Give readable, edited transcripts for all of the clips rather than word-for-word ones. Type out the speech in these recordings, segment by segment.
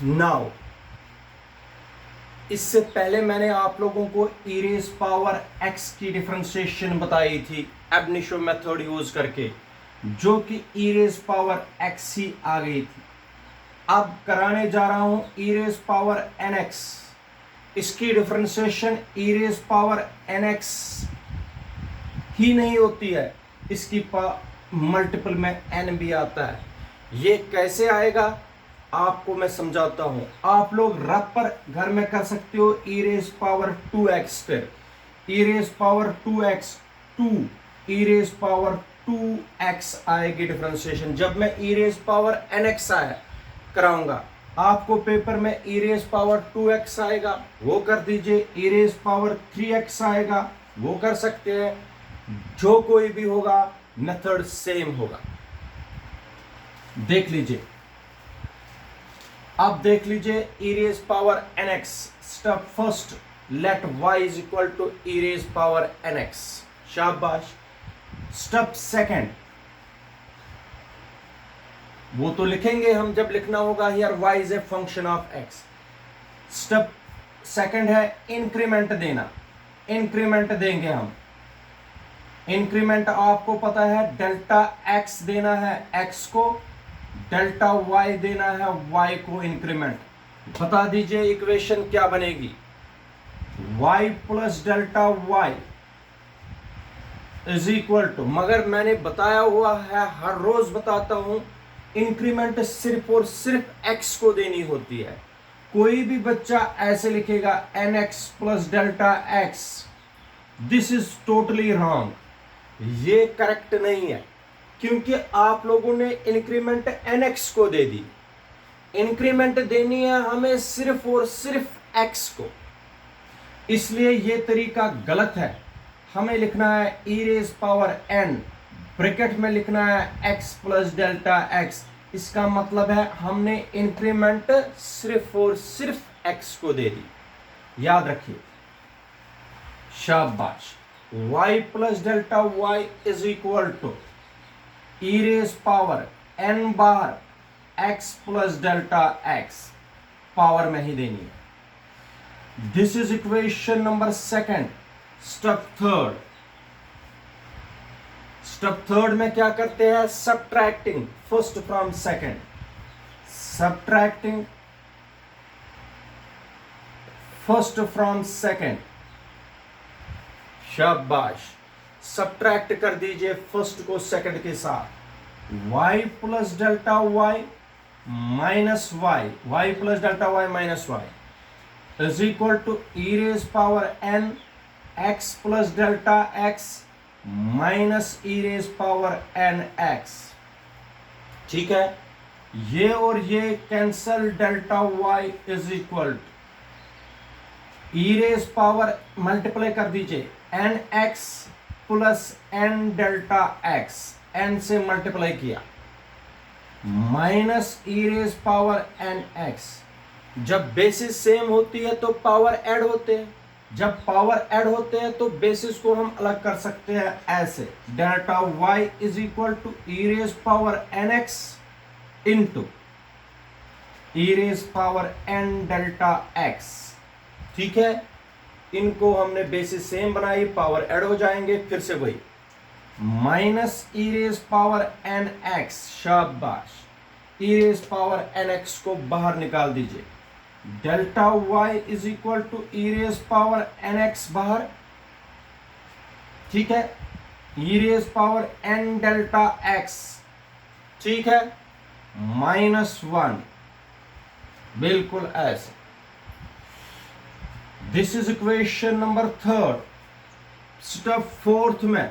Now इससे पहले मैंने आप लोगों को ई रेज पावर एक्स की डिफरेंशिएशन बताई थी एब इनिशियो मेथड यूज करके, जो कि ई रेज पावर एक्स ही आ गई थी। अब कराने जा रहा हूं ई रेज पावर एन एक्स। इसकी डिफरेंशिएशन ई रेज पावर एन एक्स ही नहीं होती है, इसकी मल्टीपल में एन भी आता है। ये कैसे आएगा आपको मैं समझाता हूं। आप लोग रफ पर घर में कर सकते हो। ई रेज पावर 2x, फिर ई रेज पावर 2x 2 ई रेज पावर 2x आएगी डिफरेंशिएशन। जब मैं ई रेज पावर nx आया कराऊंगा, आपको पेपर में ई रेज पावर 2x आएगा, वो कर दीजिए। ई रेज पावर 3x आएगा, वो कर सकते हैं। जो कोई भी होगा मेथड सेम होगा। देख लीजिए, अब देख लीजिए e raise power nx। Step first, let y is equal to E raise power nx। शाबाश। स्टेप सेकंड, वो तो लिखेंगे हम जब लिखना होगा। Here y is a function of x। Step second है इंक्रीमेंट देना। इंक्रीमेंट देंगे हम। इंक्रीमेंट आपको पता है डेल्टा x देना है x को, डेल्टा y देना है y को। इंक्रीमेंट बता दीजिए इक्वेशन क्या बनेगी। y plus delta y is equal to, मगर मैंने बताया हुआ है, हर रोज बताता हूं, इंक्रीमेंट सिर्फ और सिर्फ x को देनी होती है। कोई भी बच्चा ऐसे लिखेगा nx plus delta x, this is totally wrong. ये करेक्ट नहीं है, क्योंकि आप लोगों ने इंक्रीमेंट nx को दे दी। इंक्रीमेंट देनी है हमें सिर्फ और सिर्फ x को, इसलिए ये तरीका गलत है। हमें लिखना है e raise power n, bracket में लिखना है x प्लस डेल्टा x। इसका मतलब है हमने इंक्रीमेंट सिर्फ और सिर्फ x को दे दी। याद रखिए। शाबाश। y plus delta y is equal to E raise power n बार x plus delta x, power में ही देनी है। This is equation number second. Step third, step third में क्या करते हैं? Subtracting first from second. Subtracting first from second. शाबाश। सब्ट्रैक्ट कर दीजिए फर्स्ट को सेकंड के साथ। y plus delta y minus y plus delta y minus y is equal to E raise power n x plus delta x minus e raise power n x। ठीक है, ये और ये cancel, delta y is equal to E raise power multiply कर दीजिए n x plus n delta x, n से multiply किया, minus e raise power N x. जब बेसिस सेम होती है तो पावर ऐड होते हैं। जब पावर ऐड होते हैं तो बेसिस को हम अलग कर सकते हैं ऐसे, delta y is equal to E raise power N x into e raise power N delta x. ठीक है, इनको हमने बेसिस सेम बनाई, पावर ऐड हो जाएंगे। फिर से वही minus e raise power N x. शाबाश। E raise power N x को बाहर निकाल दीजिए। Delta y is equal to E raise power N x बाहर। ठीक है, e raise power N delta x. ठीक है, -1, बिल्कुल ऐसे। This is equation number third. Step fourth में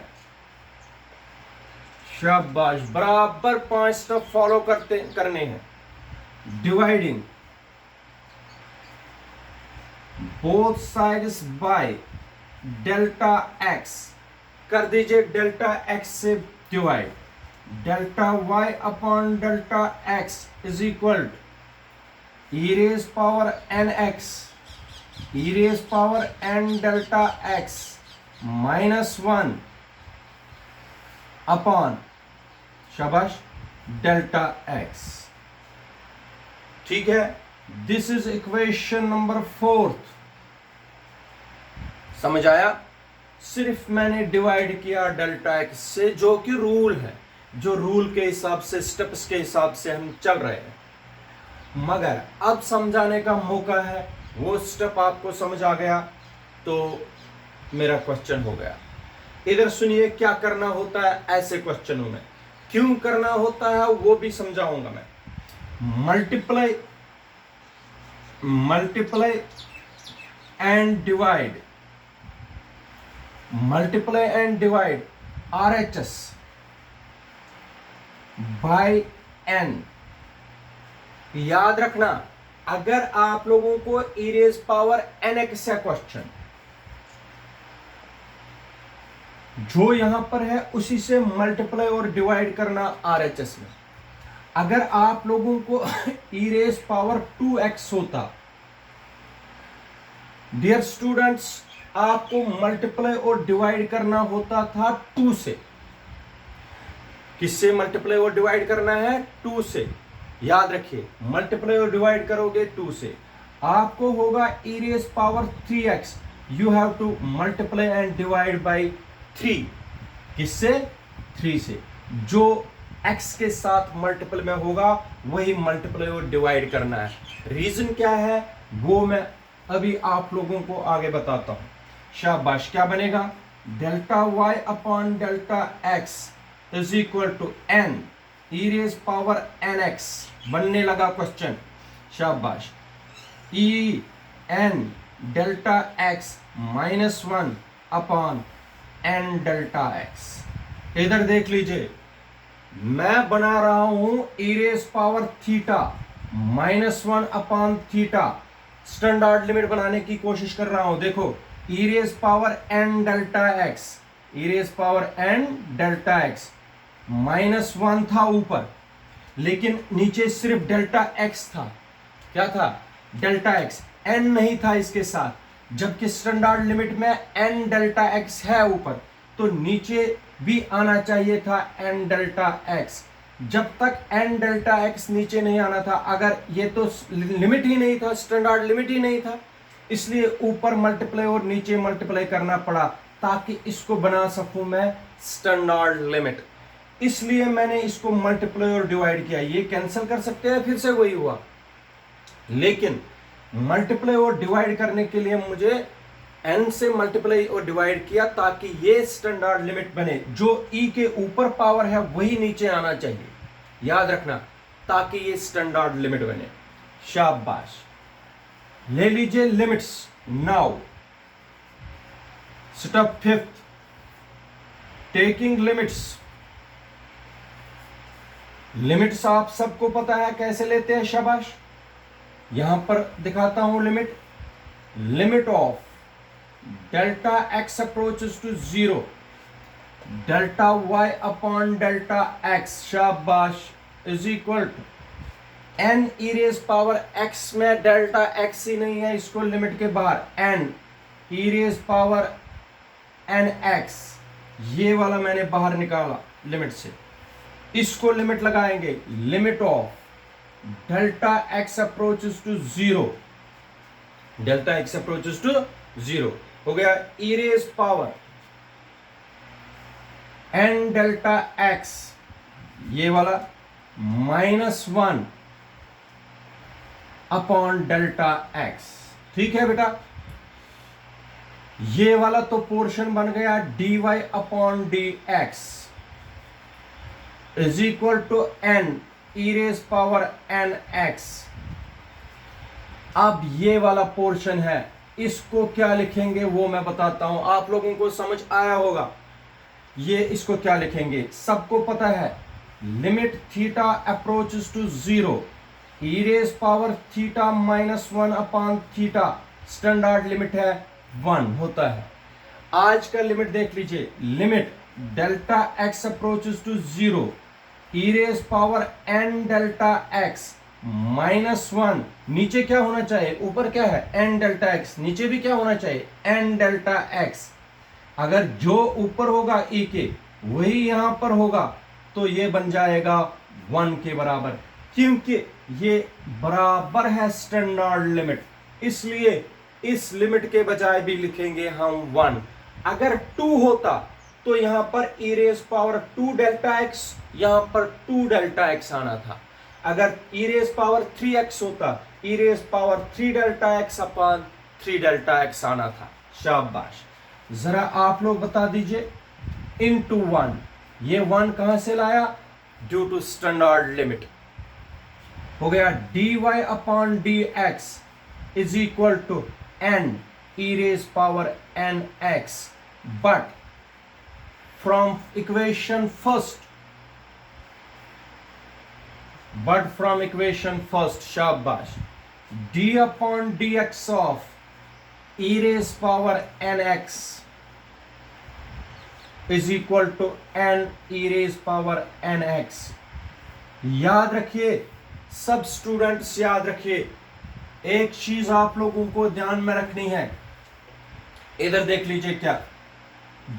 शाबाश, बराबर 5 स्टेप फॉलो करने हैं। Dividing both sides by delta X कर दीजिए, डेल्टा एक्स से divide. Delta Y upon delta X is equal E raise power N X, E raise power N delta X -1 upon शाबाश डेल्टा एक्स। ठीक है, this is equation number 4। समझ आया? सिर्फ मैंने डिवाइड किया डेल्टा एक्स से, जो कि रूल है, जो रूल के हिसाब से, स्टेप्स के हिसाब से हम चल रहे हैं। मगर अब समझाने का मौका है, वो स्टेप आपको समझ आ गया तो मेरा क्वेश्चन हो गया। इधर सुनिए क्या करना होता है ऐसे क्वेश्चनों में, क्यों करना होता है वो भी समझाऊंगा मैं। Multiply and divide, multiply and divide RHS by n। याद रखना, अगर आप लोगों को e रेज़ पावर nx है क्वेश्चन, जो यहां पर है उसी से मल्टीप्लाई और डिवाइड करना RHS में। अगर आप लोगों को e रेज़ पावर 2x होता, डियर स्टूडेंट्स, आपको मल्टीप्लाई और डिवाइड करना होता था 2 से। किससे मल्टीप्लाई और डिवाइड करना है? 2 से। याद रखिए, मल्टीप्लाई और डिवाइड करोगे 2 से, आपको होगा e raise power 3x। You have to multiply and divide by 3। किससे? 3 से। जो x के साथ मल्टीपल में होगा वही मल्टीप्लाई और डिवाइड करना है। रीजन क्या है वो मैं अभी आप लोगों को आगे बताता हूं। शाबाश, क्या बनेगा? Delta y upon delta x is equal to n e raise power nx बनने लगा क्वेश्चन। शाबाश। e n delta x minus 1 upon n delta x। इधर देख लीजिए, मैं बना रहा हूं e raise power theta minus 1 upon theta, standard limit बनाने की कोशिश कर रहा हूं। देखो, e raise power n delta x, e raise power n delta x minus 1 था ऊपर, लेकिन नीचे सिर्फ डेल्टा x था। क्या था? डेल्टा x, n नहीं था इसके साथ। जबकि स्टैंडर्ड लिमिट में n डेल्टा x है ऊपर, तो नीचे भी आना चाहिए था n डेल्टा x। जब तक n डेल्टा x नीचे नहीं आना था, अगर ये तो लिमिट ही नहीं था, स्टैंडर्ड लिमिट ही नहीं था, इसलिए ऊपर मल्टीप्लाई और नीचे मल्टीप्लाई करना पड़ा ताकि इसको बना सकूं मैं स्टैंडर्ड लिमिट। इसलिए मैंने इसको मल्टीप्लाई और डिवाइड किया। ये कैंसिल कर सकते हैं, फिर से वही हुआ, लेकिन मल्टीप्लाई और डिवाइड करने के लिए मुझे n से मल्टीप्लाई और डिवाइड किया ताकि ये स्टैंडर्ड लिमिट बने। जो e के ऊपर पावर है वही नीचे आना चाहिए, याद रखना, ताकि ये स्टैंडर्ड लिमिट बने। शाबाश। ले लीजिए limits. Now step 5, taking limits. Limits आप सबको पता है कैसे लेते हैं। शाबाश। यहां पर दिखाता हूं limit. Limit of delta x approaches to 0, delta y upon delta x, शाबाश, is equal to n e raise power x में डेल्टा x ही नहीं है, इसको लिमिट के बाहर n e raise power nx, ये वाला मैंने बाहर निकाला लिमिट से। इसको लिमिट लगाएंगे, limit of delta x approaches to 0, delta x approaches to 0 हो गया e raise power n delta x, ये वाला माइनस 1 अपॉन डेल्टा x। ठीक है बेटा, ये वाला तो पोर्शन बन गया dy upon dx is equal to n e raise power nx। अब ये वाला पोर्शन है, इसको क्या लिखेंगे वो मैं बताता हूं, आप लोगों को समझ आया होगा। ये इसको क्या लिखेंगे सबको पता है। Limit theta approaches to 0, e raise power theta minus 1 upon theta, standard limit है 1 होता है। आज का लिमिट देख लीजिए, limit delta x approaches to 0, e raise power n delta x minus 1, नीचे क्या होना चाहिए, ऊपर क्या है n डेल्टा x, नीचे भी क्या होना चाहिए n डेल्टा x। अगर जो ऊपर होगा e के वही यहां पर होगा तो ये बन जाएगा 1 के बराबर। क्योंकि ये बराबर है स्टैंडर्ड लिमिट, इसलिए इस लिमिट के बजाय भी लिखेंगे हम 1। अगर 2 होता तो यहां पर e raise power 2 delta x, यहां पर 2 डेल्टा एक्स आना था। अगर e रेज पावर 3x होता, e raise power 3 delta x upon 3 delta x आना था। शाबाश। जरा आप लोग बता दीजिए, इनटू 1, ये 1 कहां से लाया? ड्यू टू स्टैंडर्ड लिमिट हो गया dy upon dx is equal to n e raise power n x, but from equation first, शाबाश, d upon dx of e raise power nx is equal to n e raise power nx। याद रखिए सब students, याद रखिए एक चीज आप लोगों को ध्यान में रखनी है। इधर देख लीजिए, क्या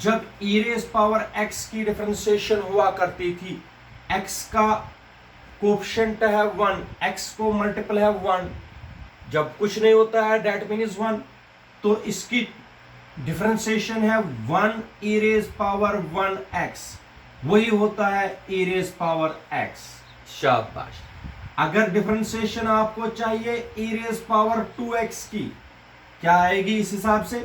जब e रेज पावर x की डिफरेंशिएशन हुआ करती थी, x का कोएफिशिएंट है 1, x को मल्टीपल है 1, जब कुछ नहीं होता है डेट मीन्स 1, तो इसकी डिफरेंशिएशन है 1 e रेज पावर 1x, वही होता है e रेज पावर x। शाबाश। अगर डिफरेंशिएशन आपको चाहिए e रेज पावर 2x की, क्या आएगी इस हिसाब से?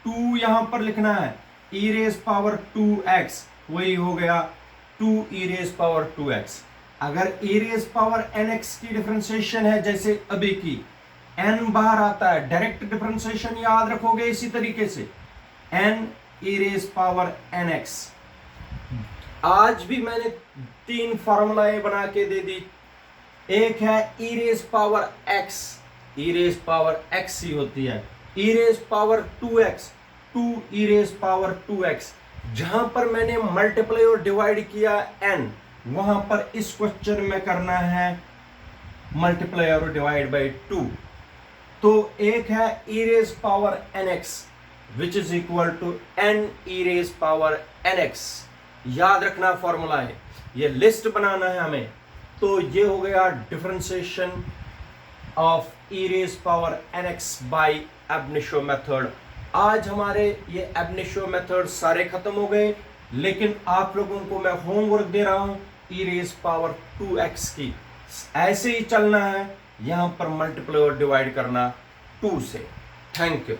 2 यहां पर लिखना है, e रेज पावर 2x, वही हो गया 2 e रेज पावर 2x। अगर e रेज पावर nx की डिफरेंशिएशन है जैसे अभी की, n बाहर आता है, डायरेक्ट डिफरेंशिएशन याद रखोगे इसी तरीके से, n e raise power nx। आज भी मैंने 3 फार्मूलाएं बना के दे दी। एक है e raise power x, e raise power x ही होती है, e raise power 2x, 2 e raise power 2x। जहां पर मैंने मल्टीप्लाई और डिवाइड किया n, वहां पर इस क्वेश्चन में करना है मल्टीप्लाई और डिवाइड बाय 2। तो एक है e raise power nx which is equal to n e raise power nx। याद रखना फॉर्मूला है, ये लिस्ट बनाना है हमें। तो ये हो गया differentiation of e raise power nx by ab initio method. आज हमारे ये एब इनिशियो मेथड सारे खत्म हो गए, लेकिन आप लोगों को मैं होमवर्क दे रहा हूं e रेज पावर 2x की। ऐसे ही चलना है, यहां पर मल्टीप्लाई और डिवाइड करना 2 से। Thank you.